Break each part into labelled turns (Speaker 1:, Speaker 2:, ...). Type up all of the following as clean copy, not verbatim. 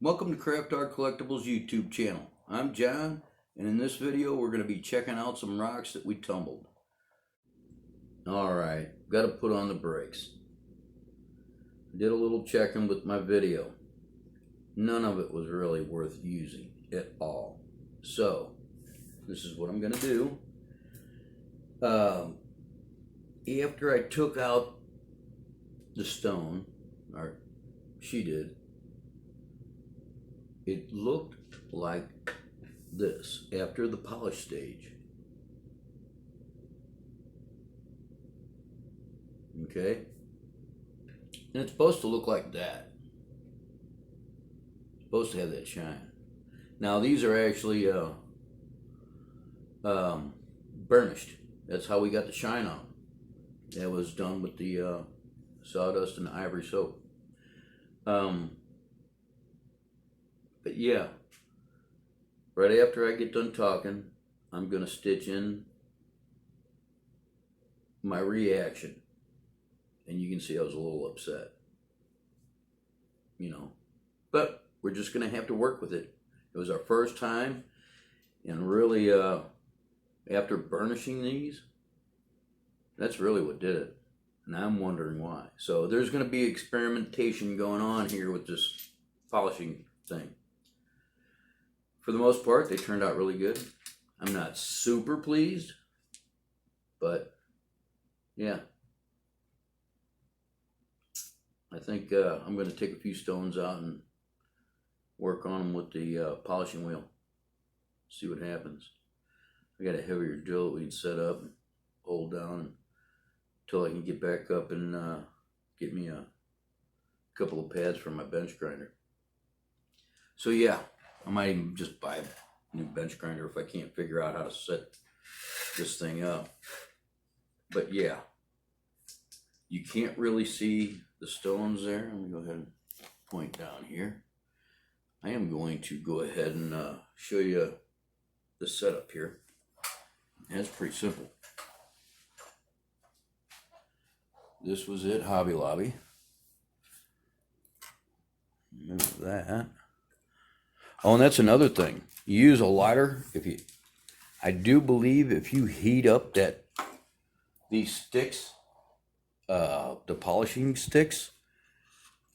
Speaker 1: Welcome to Craft Art Collectibles YouTube channel. I'm John, and in this video we're going to be checking out some rocks that we tumbled. Alright, got to put on the brakes. Did a little checking with my video. None of it was really worth using at all. So, this is what I'm going to do. After I took out the stone, or she did, it looked like this after the polish stage. Okay? And it's supposed to look like that. It's supposed to have that shine. Now these are actually burnished. That's how we got the shine on. That was done with the sawdust and the ivory soap. But yeah, right after I get done talking, I'm going to stitch in my reaction. And you can see I was a little upset. You know, but we're just going to have to work with it. It was our first time, and really, after burnishing these, that's really what did it. And I'm wondering why. So there's going to be experimentation going on here with this polishing thing. For the most part, they turned out really good. I'm not super pleased, but yeah. I think I'm going to take a few stones out and work on them with the polishing wheel. See what happens. I got a heavier drill that we can set up and hold down until I can get back up and get me a couple of pads for my bench grinder. So yeah, I might even just buy a new bench grinder if I can't figure out how to set this thing up. But yeah, you can't really see the stones there. Let me go ahead and point down here. I am going to go ahead and show you the setup here. It's pretty simple. This was it, Hobby Lobby. Move that. Oh, and that's another thing. You use a lighter. I do believe if you heat up these sticks, the polishing sticks,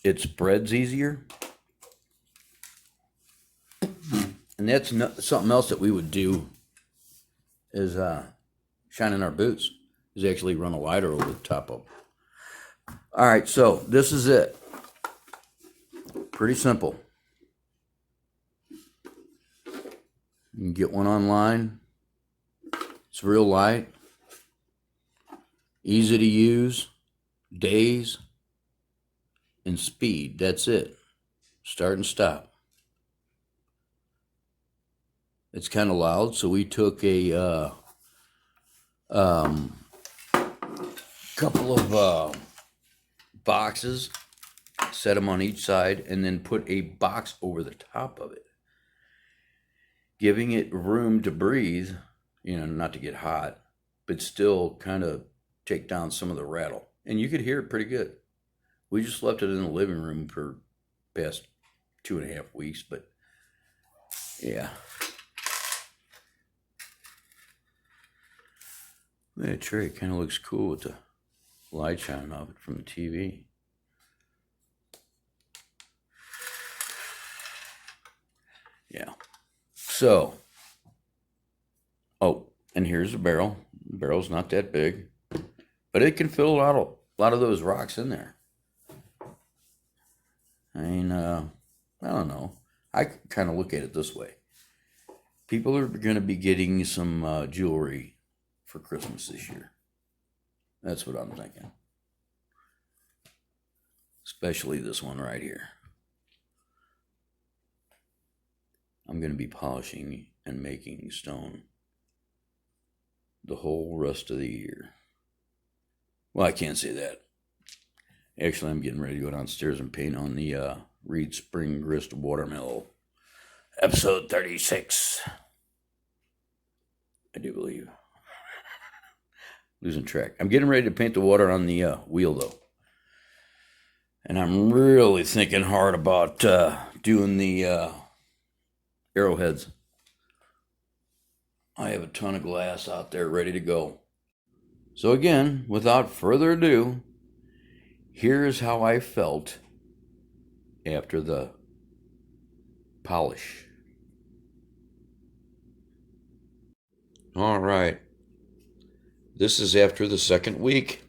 Speaker 1: it spreads easier. And that's something else that we would do is shining our boots, is actually run a lighter over the top of them. All right, so this is it. Pretty simple. You can get one online. It's real light, easy to use, days, and speed. That's it. Start and stop. It's kind of loud, so we took a couple of boxes, set them on each side, and then put a box over the top of it, giving it room to breathe, you know, not to get hot, but still kind of take down some of the rattle. And you could hear it pretty good. We just left it in the living room for the past 2.5 weeks, but yeah. That tray kind of looks cool with the light shining off it from the TV. Yeah. So, oh, and here's the barrel. The barrel's not that big, but it can fit a lot of those rocks in there. I mean, I don't know. I kind of look at it this way. People are going to be getting some jewelry for Christmas this year. That's what I'm thinking. Especially this one right here. I'm going to be polishing and making stone the whole rest of the year. Well, I can't say that. Actually, I'm getting ready to go downstairs and paint on the Reed Spring Grist Watermill, episode 36. I do believe. Losing track. I'm getting ready to paint the water on the wheel, though. And I'm really thinking hard about doing the arrowheads. I have a ton of glass out there ready to go. So again, without further ado, here's how I felt after the polish. All right. This is after the second week.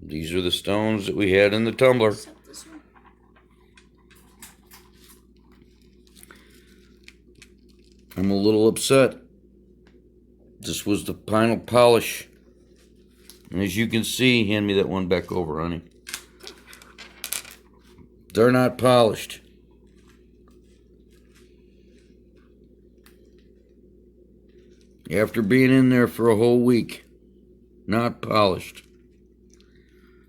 Speaker 1: These are the stones that we had in the tumbler. I'm a little upset. This was the final polish. And as you can see, hand me that one back over, honey. They're not polished. After being in there for a whole week, not polished.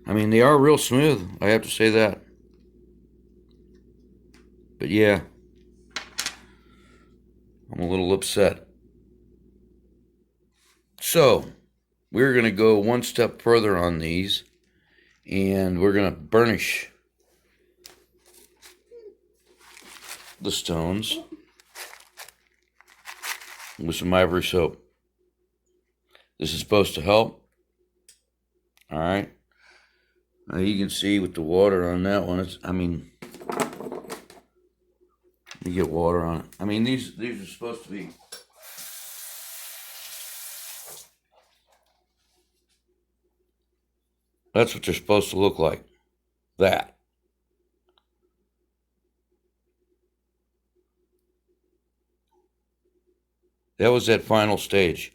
Speaker 1: I mean, they are real smooth, I have to say that. But yeah, I'm a little upset. So, we're going to go one step further on these, and we're going to burnish the stones with some ivory soap. This is supposed to help. All right. Now you can see with the water on that one, you get water on it. I mean, these are supposed to be. That's what they're supposed to look like. That. That was that final stage.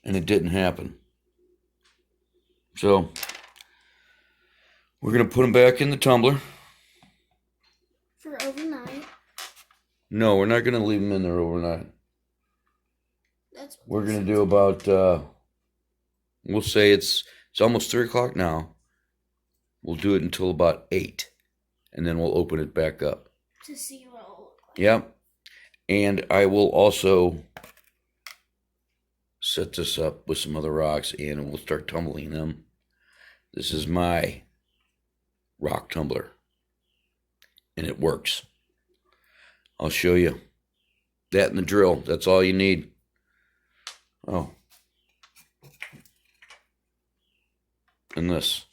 Speaker 1: And it didn't happen. So, we're going to put them back in the tumbler.
Speaker 2: For overnight?
Speaker 1: No, we're not going to leave them in there overnight. We're going to do about, we'll say it's almost 3 o'clock now. We'll do it until about 8. And then we'll open it back up.
Speaker 2: To see what it'll look like.
Speaker 1: Yep. And I will also set this up with some other rocks and we'll start tumbling them. This is my rock tumbler. And it works. I'll show you. That and the drill. That's all you need. Oh. And this.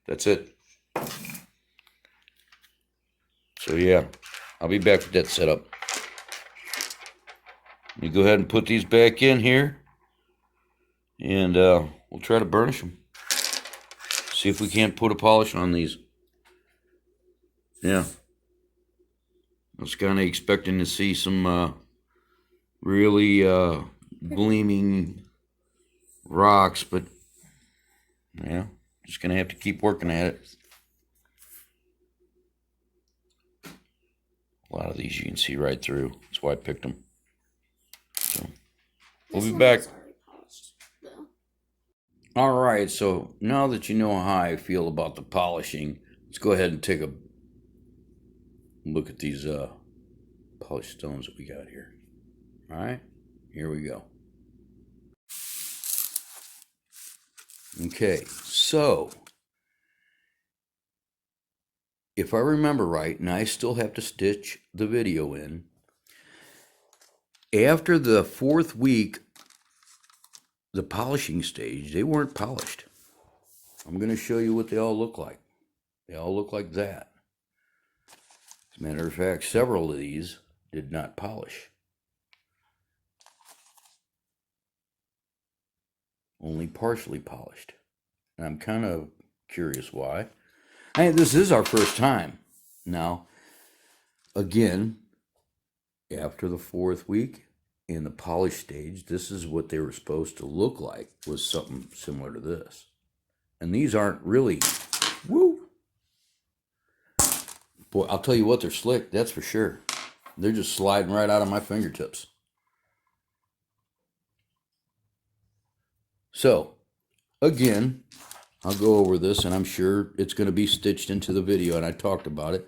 Speaker 1: That's it. So yeah, I'll be back with that setup. Let me go ahead and put these back in here. And we'll try to burnish them. See if we can't put a polish on these. Yeah. I was kind of expecting to see some really gleaming rocks, but yeah, just gonna have to keep working at it. A lot of these you can see right through. That's why I picked them. So we'll be back. All right, so now that you know how I feel about the polishing, let's go ahead and take a look at these polished stones that we got here. All right, here we go. Okay, so if I remember right, and I still have to stitch the video in, after the 4th week, the polishing stage, they weren't polished. I'm going to show you what they all look like. They all look like that. As a matter of fact, several of these did not polish. Only partially polished. And I'm kind of curious why. This is our first time. Now, again, after the 4th week, in the polish stage, this is what they were supposed to look like, was something similar to this. And these aren't really, woo. Boy, I'll tell you what, they're slick, that's for sure. They're just sliding right out of my fingertips. So, again, I'll go over this, and I'm sure it's going to be stitched into the video, and I talked about it.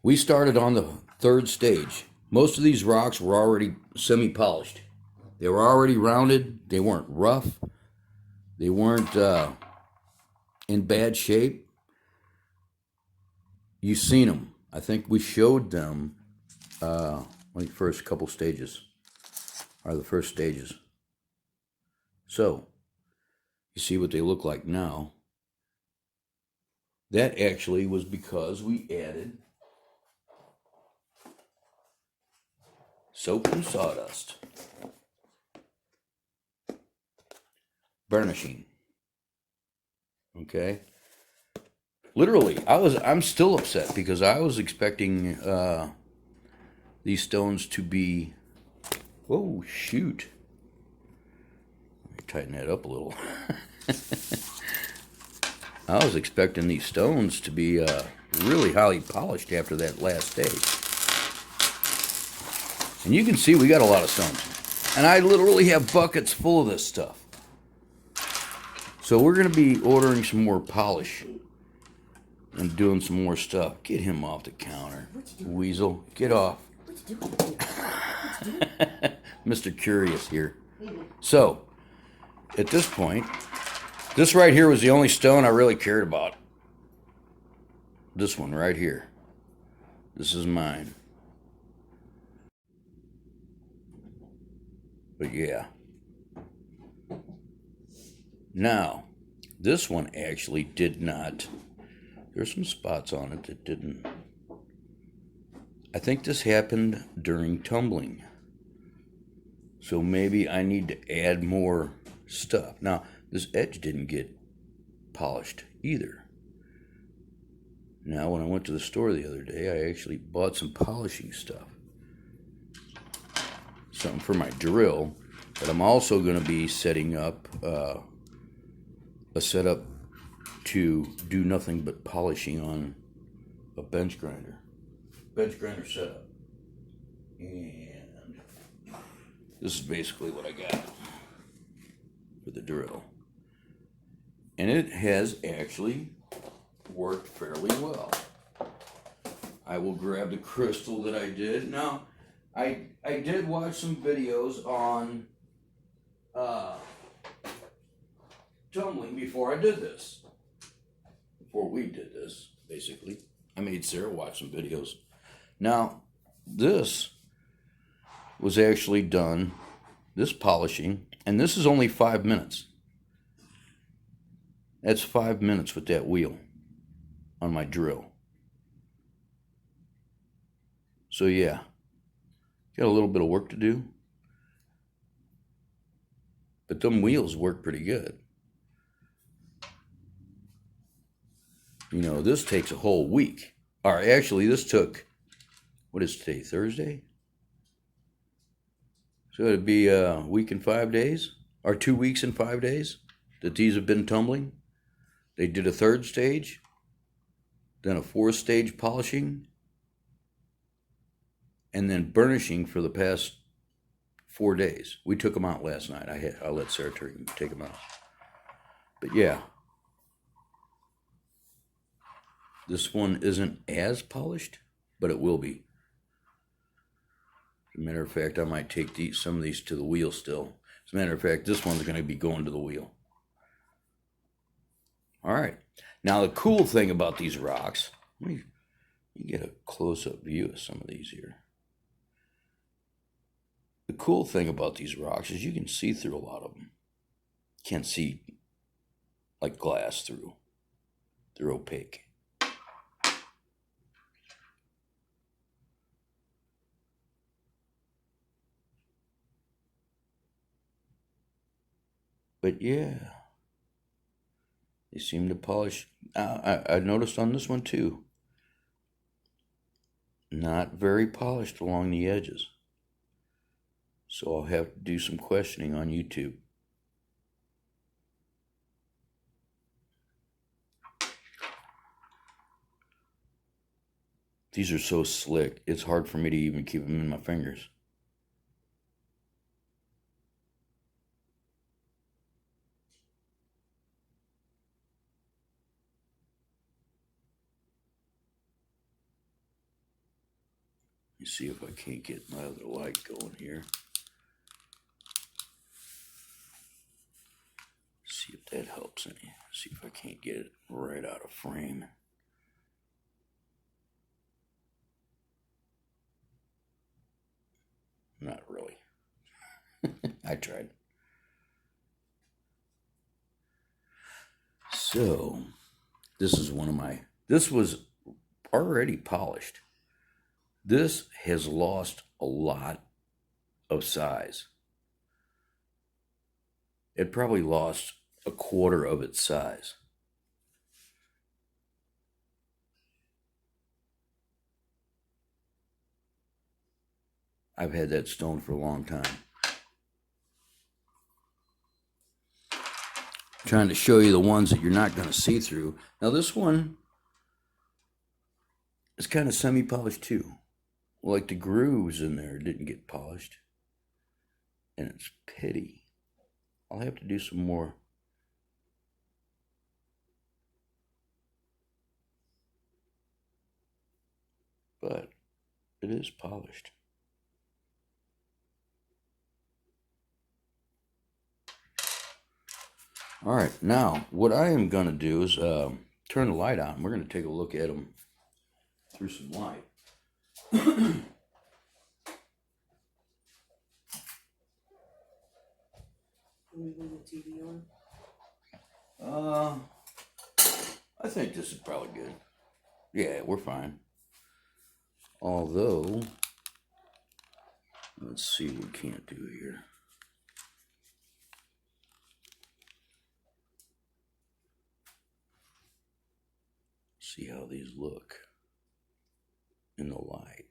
Speaker 1: We started on the 3rd stage. Most of these rocks were already semi-polished. They were already rounded. They weren't rough. They weren't in bad shape. You've seen them. I think we showed them like the first couple stages, or the first stages. So, you see what they look like now. That actually was because we added soap and sawdust, burnishing. Okay? Literally, I'm still upset because I was expecting these stones to be, whoa, shoot. Let me tighten that up a little. I was expecting these stones to be really highly polished after that last day. And you can see we got a lot of stones. And I literally have buckets full of this stuff. So we're going to be ordering some more polish and doing some more stuff. Get him off the counter. Weasel, get off. Mr. Curious here. So, at this point, this right here was the only stone I really cared about. This one right here. This is mine. But yeah. Now, this one actually did not. There's some spots on it that didn't. I think this happened during tumbling. So maybe I need to add more stuff. Now, this edge didn't get polished either. Now, when I went to the store the other day, I actually bought some polishing stuff. Something for my drill, but I'm also going to be setting up a setup to do nothing but polishing on a bench grinder. Bench grinder setup. And this is basically what I got for the drill. And it has actually worked fairly well. I will grab the crystal that I did. Now, I did watch some videos on tumbling before I did this. Before we did this, basically. I made Sarah watch some videos. Now, this was actually done, this polishing, and this is only 5 minutes. That's 5 minutes with that wheel on my drill. So yeah, got a little bit of work to do. But them wheels work pretty good. You know, this takes a whole week. Or actually, this took, what is today, Thursday? So it'd be a week and 5 days, or 2 weeks and 5 days that these have been tumbling. They did a third stage, then a fourth stage polishing, and then burnishing for the past 4 days. We took them out last night. I let Sarah take them out. But yeah, this one isn't as polished, but it will be. As a matter of fact, I might take some of these to the wheel still. As a matter of fact, this one's going to be going to the wheel. All right. Now, the cool thing about these rocks, let me get a close-up view of some of these here. The cool thing about these rocks is you can see through a lot of them. Can't see like glass through. They're opaque. But yeah, they seem to polish. I noticed on this one too. Not very polished along the edges. So I'll have to do some questioning on YouTube. These are so slick, it's hard for me to even keep them in my fingers. Let me see if I can't get my other light going here. See if that helps any. See if I can't get it right out of frame. Not really. I tried. So, this is one of my, this was already polished. This has lost a lot of size. It probably lost a quarter of its size. I've had that stone for a long time. Trying to show you the ones that you're not going to see through. Now this one is kind of semi-polished too. Like the grooves in there didn't get polished. And it's pity. I'll have to do some more. But it is polished. All right, now what I am going to do is turn the light on. We're going to take a look at them through some light.
Speaker 3: Can we leave the TV on?
Speaker 1: I think this is probably good. Yeah, we're fine. Although, let's see what we can't do here. See how these look in the light.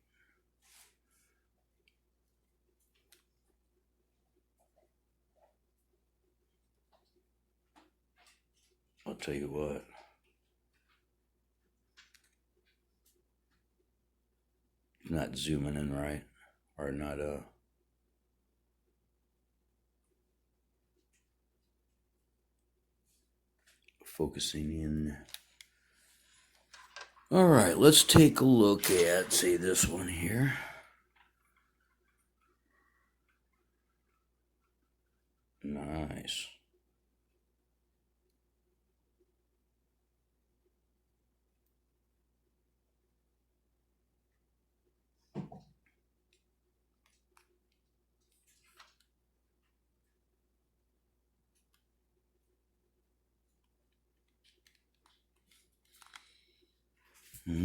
Speaker 1: I'll tell you what. Not zooming in right, or not focusing in. All right, let's take a look at, say, this one here. Nice.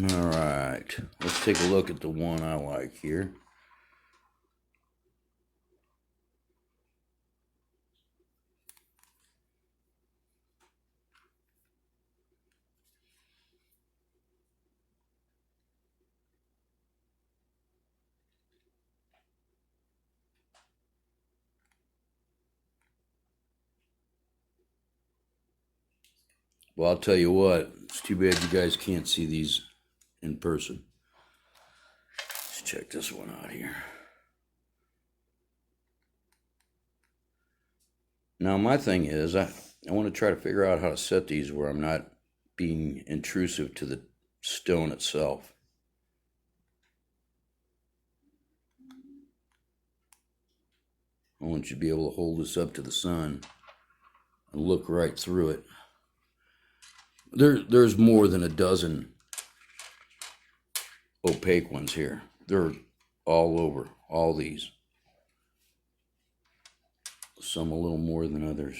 Speaker 1: All right, let's take a look at the one I like here. Well, I'll tell you what, it's too bad you guys can't see these in person. Let's check this one out here. Now, my thing is, I want to try to figure out how to set these where I'm not being intrusive to the stone itself. I want you to be able to hold this up to the sun and look right through it. There's more than a dozen opaque ones here. They're all over, all these. Some a little more than others.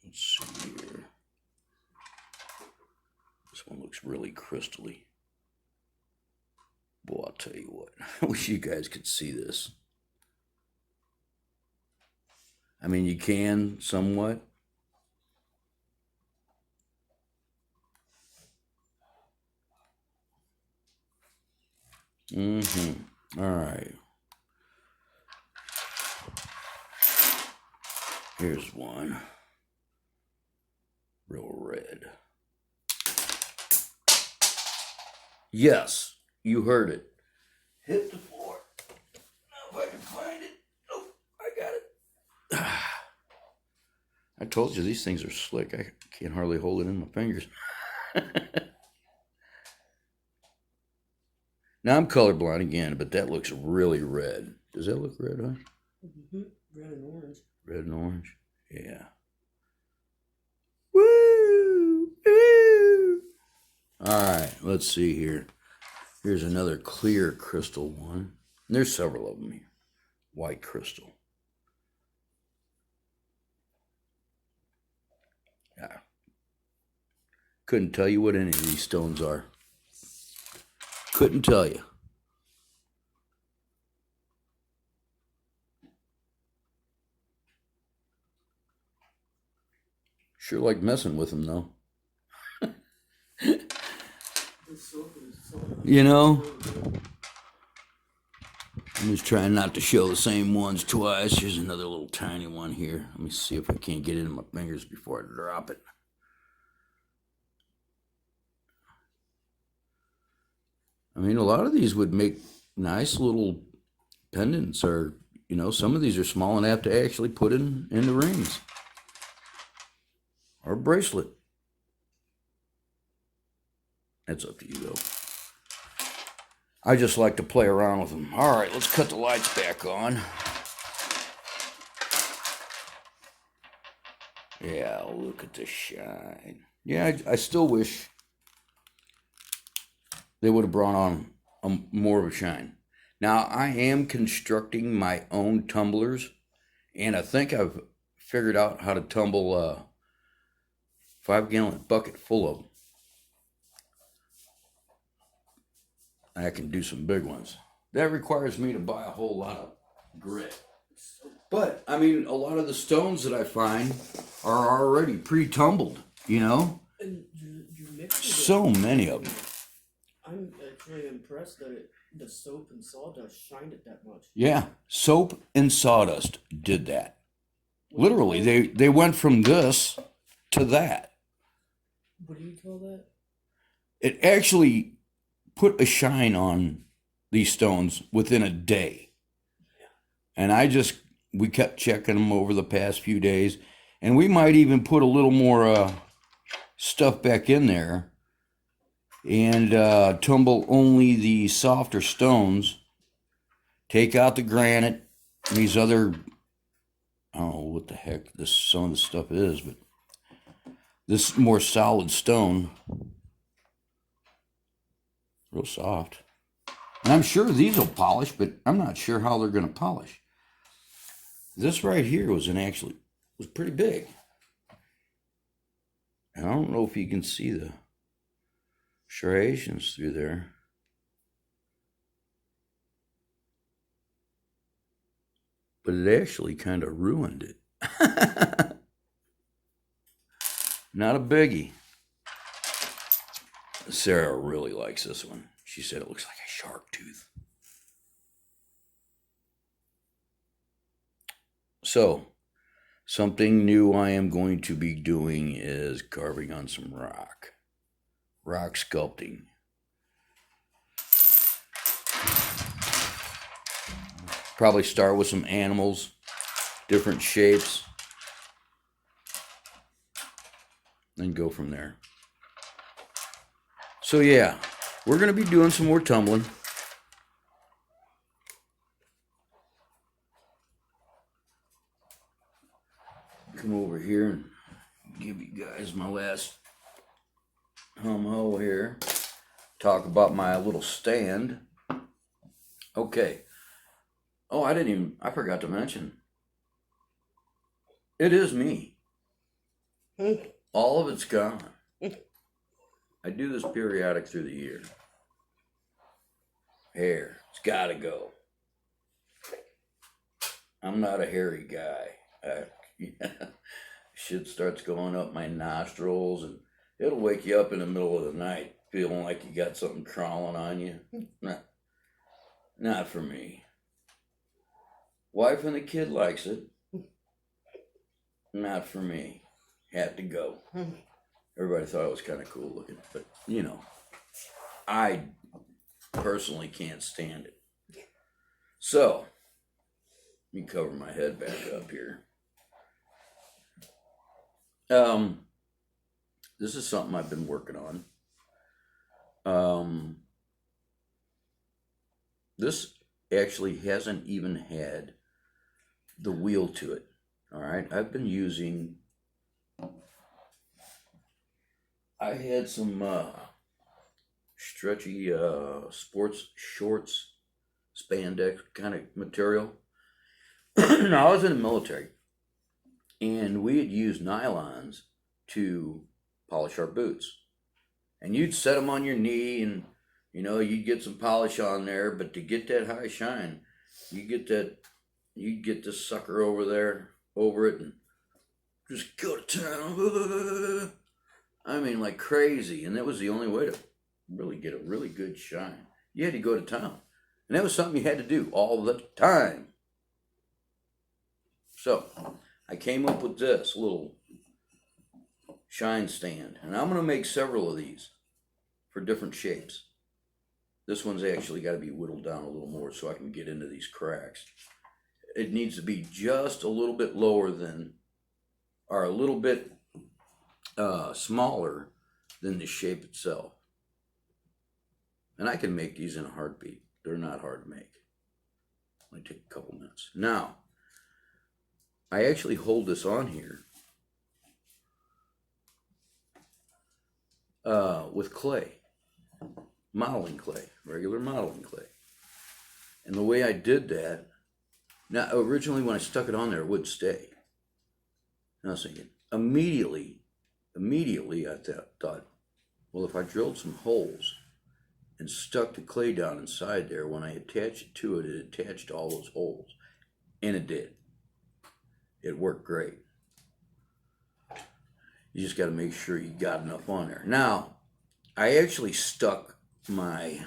Speaker 1: Let's see here. This one looks really crystally. Boy, I'll tell you what, I wish you guys could see this. I mean, you can somewhat. All right. Here's one. Real red. Yes, you heard it. Hit the floor. Now if I can find it. Oh, I got it. I told you these things are slick. I can't hardly hold it in my fingers. Now I'm colorblind again, but that looks really red. Does that look red, huh?
Speaker 3: Mm-hmm. Red and orange.
Speaker 1: Red and orange? Yeah. Woo! Woo! All let's see here. Here's another clear crystal one. There's several of them here. White crystal. Yeah. Couldn't tell you what any of these stones are. Couldn't tell you. Sure like messing with them though. You know? I'm just trying not to show the same ones twice. Here's another little tiny one here. Let me see if I can't get it in my fingers before I drop it. I mean, a lot of these would make nice little pendants, or, you know, some of these are small enough to actually put in the rings. Or a bracelet. That's up to you, though. I just like to play around with them. All right, let's cut the lights back on. Yeah, look at the shine. Yeah, I still wish they would have brought on more of a shine. Now, I am constructing my own tumblers, and I think I've figured out how to tumble a 5-gallon bucket full of them. I can do some big ones. That requires me to buy a whole lot of grit. But, I mean, a lot of the stones that I find are already pre-tumbled, you know?
Speaker 3: And you mix it.
Speaker 1: So many of them.
Speaker 3: I'm actually impressed that the soap and sawdust shined it that much.
Speaker 1: Yeah, soap and sawdust did that. Literally, they went from this to that.
Speaker 3: What do you call that?
Speaker 1: It actually put a shine on these stones within a day. And we kept checking them over the past few days. And we might even put a little more stuff back in there and tumble only the softer stones. Take out the granite and these other, I don't know what the heck some of this stuff is, but this more solid stone. Real soft. And I'm sure these will polish, but I'm not sure how they're going to polish. This right here was pretty big. And I don't know if you can see the striations through there. But it actually kind of ruined it. Not a biggie. Sarah really likes this one. She said it looks like a shark tooth. So, something new I am going to be doing is carving on some rock. Rock sculpting. Probably start with some animals, different shapes, and go from there. So yeah, we're going to be doing some more tumbling. Come over here and give you guys my last hum-ho here. Talk about my little stand. Okay. Oh, I forgot to mention. It is me. All of it's gone. I do this periodic through the year. Hair, it's gotta go. I'm not a hairy guy. Shit starts going up my nostrils, and it'll wake you up in the middle of the night feeling like you got something crawling on you. Not for me. Wife and the kid likes it. Not for me. Had to go. Everybody thought it was kind of cool looking, but you know, I personally can't stand it. So, let me cover my head back up here. This is something I've been working on. This actually hasn't even had the wheel to it. All right, I've been using. I had some stretchy sports shorts, spandex kind of material. Now, I was in the military, and we had used nylons to polish our boots. And you'd set them on your knee, and you'd get some polish on there, but to get that high shine, you'd get this sucker over it, and just go to town. I mean, like crazy. And that was the only way to really get a really good shine. You had to go to town. And that was something you had to do all the time. So, I came up with this little shine stand. And I'm going to make several of these for different shapes. This one's actually got to be whittled down a little more so I can get into these cracks. It needs to be just a little bit lower than, or a little bit smaller than the shape itself. And I can make these in a heartbeat. They're not hard to make. Only take a couple minutes. Now, I actually hold this on here with clay, modeling clay, regular modeling clay. And the way I did that, now originally when I stuck it on there, it would stay. And I was thinking, immediately I thought, well, if I drilled some holes and stuck the clay down inside there, when I attached it to it, it attached to all those holes. And it did. It worked great. You just got to make sure you got enough on there. Now, I actually stuck my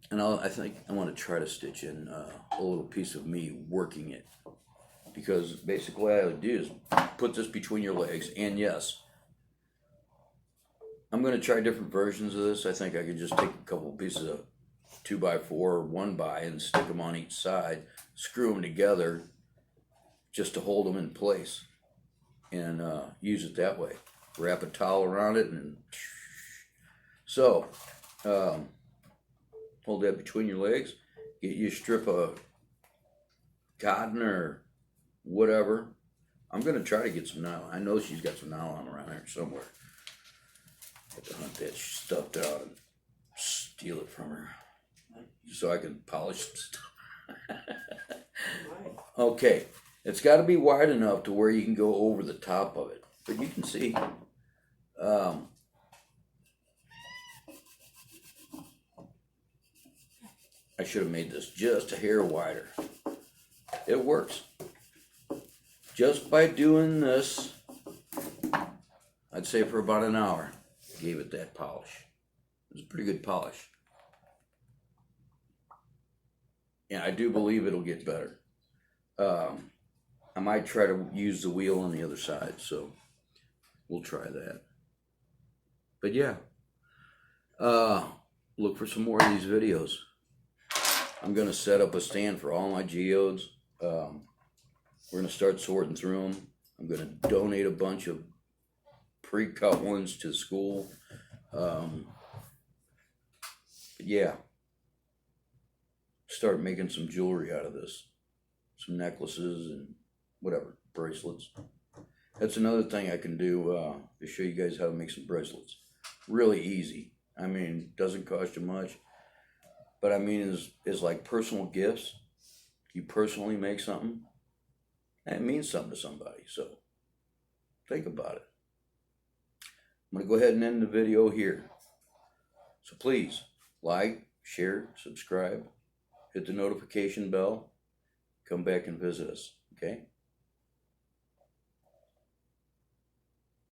Speaker 1: I think I want to try to stitch in a little piece of me working it, because basically what I would do is put this between your legs, and yes, I'm going to try different versions of this. I think I could just take a couple pieces of 2x4 or 1x and stick them on each side, screw them together just to hold them in place, and use it that way. Wrap a towel around it, and so hold that between your legs. Get you a strip of cotton or whatever. I'm going to try to get some nylon. I know she's got some nylon around here somewhere. Have to hunt that stuff down and steal it from her so I can polish some stuff. Okay, it's got to be wide enough to where you can go over the top of it. But you can see, I should have made this just a hair wider. It works. Just by doing this, I'd say for about an hour, gave it that polish. It was a pretty good polish. And I do believe it'll get better. I might try to use the wheel on the other side, so we'll try that. But yeah, look for some more of these videos. I'm going to set up a stand for all my geodes. We're going to start sorting through them. I'm going to donate a bunch of pre-cut ones to school. Yeah. Start making some jewelry out of this. Some necklaces and whatever, bracelets. That's another thing I can do to show you guys how to make some bracelets. Really easy. I mean, doesn't cost you much. But I mean, is like personal gifts. You personally make something, and it means something to somebody. So think about it. I'm going to go ahead and end the video here. So please like, share, subscribe, hit the notification bell, come back and visit us. Okay?